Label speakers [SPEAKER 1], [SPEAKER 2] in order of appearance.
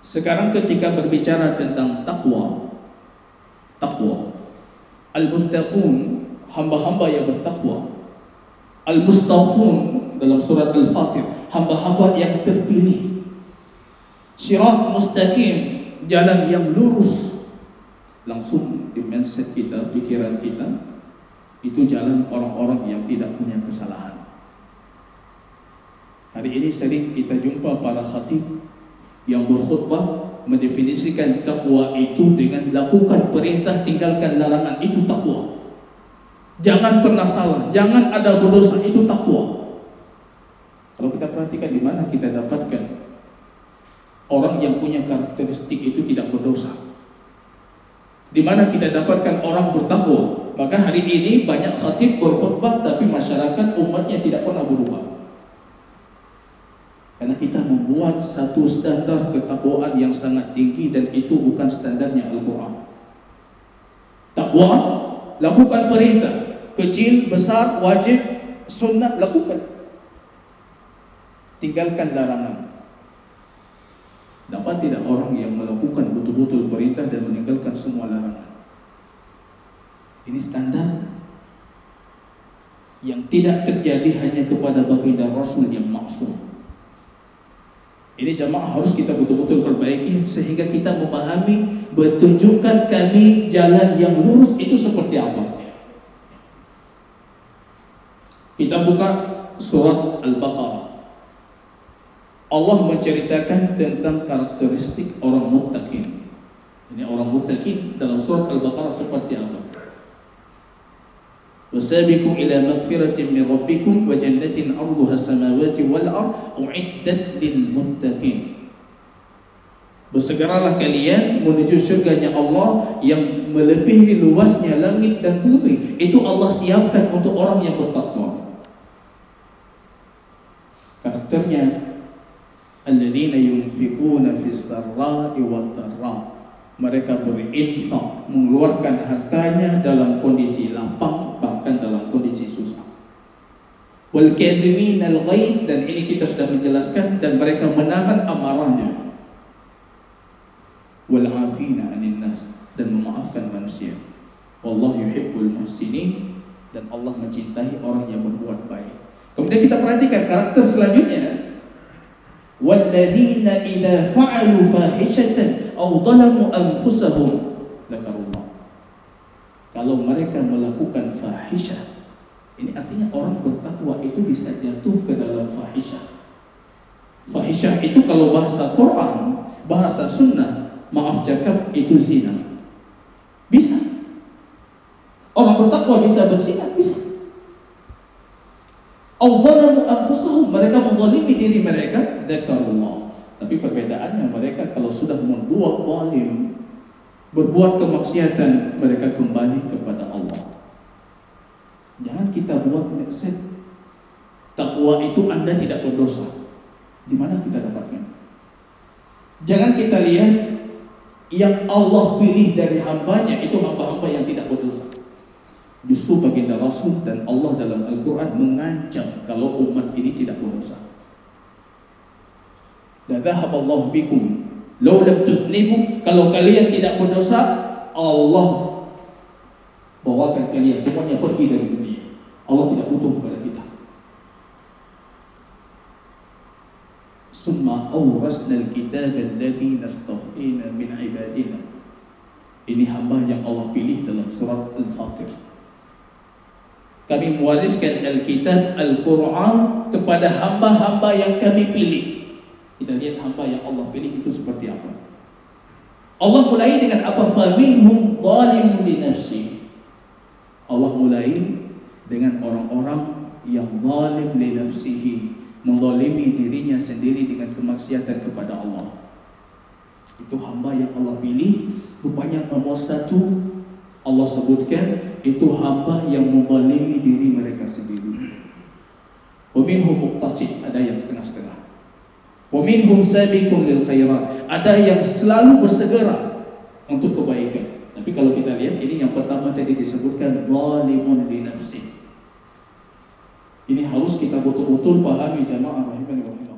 [SPEAKER 1] Sekarang ketika berbicara tentang takwa, al-muttaqun, hamba-hamba yang bertakwa, al-mustafun dalam surat Al-Fatir, hamba-hamba yang terpilih, sirat mustaqim, jalan yang lurus. Langsung di mindset kita, pikiran kita, itu jalan orang-orang yang tidak punya kesalahan. Hari ini sering kita jumpa para khatib yang berkhutbah mendefinisikan takwa itu dengan lakukan perintah, tinggalkan larangan, itu takwa. Jangan pernah salah, jangan ada berdosa, itu takwa. Kalau kita perhatikan di mana kita dapatkan orang yang punya karakteristik itu tidak berdosa, di mana kita dapatkan orang bertakwa. Maka hari ini banyak khatib berkhutbah tapi masyarakat umatnya tidak pernah berubah. Karena kita membuat satu standar ketakwaan yang sangat tinggi, dan itu bukan standarnya Al-Quran. Takwa, lakukan perintah, kecil, besar, wajib, sunnah, lakukan. Tinggalkan larangan. Dapat tidak orang yang melakukan betul-betul perintah dan meninggalkan semua larangan? Ini standar yang tidak terjadi hanya kepada baginda Rasul yang maksum. Ini jamaah harus kita betul-betul perbaiki sehingga kita memahami, bertunjukkan kami jalan yang lurus itu seperti apa. Kita buka surat Al-Baqarah. Allah menceritakan tentang karakteristik orang muttaqin. Ini orang muttaqin dalam surat Al-Baqarah seperti apa? وَسَابِقُوا إِلَى مَغْفِرَةٍ مِّن رَبِّكُمْ وَجَنَّةٍ عَرْضُهَا السَّمَاوَاتُ وَالْأَرْضُ أُعِدَّتْ لِلْمُتَّقِينَ. Bersegeralah kalian menuju surganya Allah yang melebihi luasnya langit dan bumi. Itu Allah siapkan untuk orang yang bertakwa. Karakternya, alladzina yunfiquna fis sarra'i wad dharra. Mereka berinfak, mengeluarkan hartanya dalam kondisi lapang, bahkan dalam kondisi susah. Wal kadhimin al-ghaidh, dan ini kita sudah menjelaskan, dan mereka menahan amarahnya. Wal 'afina 'anil nas, dan memaafkan manusia. Wallahu yuhibbul muhsinin, dan Allah mencintai orang yang berbuat baik. Kemudian kita perhatikan karakter selanjutnya. Walladzina idza fa'alu fahishatan aw dhalamu anfusahum dzakarullah. Kalau mereka melakukan fahisyah, ini artinya orang bertakwa itu bisa jatuh ke dalam fahisyah. Fahisyah itu kalau bahasa Quran, bahasa sunnah, maaf cakap, itu zina. Bisa. Orang bertakwa bisa berzina, bisa. Aw dhalamu anfusahum, mereka menzalimi diri mereka, dzakarullah. Tapi perbedaannya, mereka kalau sudah membuat zalim, berbuat kemaksiatan, mereka kembali kepada Allah. Jangan kita buat mindset takwa itu Anda tidak berdosa. Di mana kita dapatkan? Jangan kita lihat yang Allah pilih dari hambanya itu hamba-hamba yang tidak berdosa. Justru baginda Rasul dan Allah dalam Al-Quran mengancam kalau umat ini tidak berdosa. La dhahaballahu bikum law lam tuznibu, kalau kalian tidak berdosa, Allah bawakan kalian semuanya pergi dari dunia. Allah tidak butuh kepada kita. Summa awrasna al-kitab alladhi nastafina min ibadina. Ini hamba yang Allah pilih dalam surat Al-Fatir. Kami mewariskan Alkitab, Al-Quran kepada hamba-hamba yang kami pilih. Kita lihat hamba yang Allah pilih itu seperti apa. Allah mulai dengan apa? فَمِنْهُمْ ظَالِمٌ لِنَفْسِهِ. Allah mulai dengan orang-orang yang zalim li nafsihi, menzalimi dirinya sendiri dengan kemaksiatan kepada Allah. Itu hamba yang Allah pilih. Rupanya nomor satu Allah sebutkan itu hamba yang menzalimi diri mereka sendiri. Wa minhum muqtasid, ada yang setengah-setengah. Wa minhum sabiqun lil khairat, ada yang selalu bersegera untuk kebaikan. Tapi kalau kita lihat ini yang pertama tadi disebutkan zalimun li nafsi. Ini harus kita betul-betul pahami jamaah rahimani wa rahimah.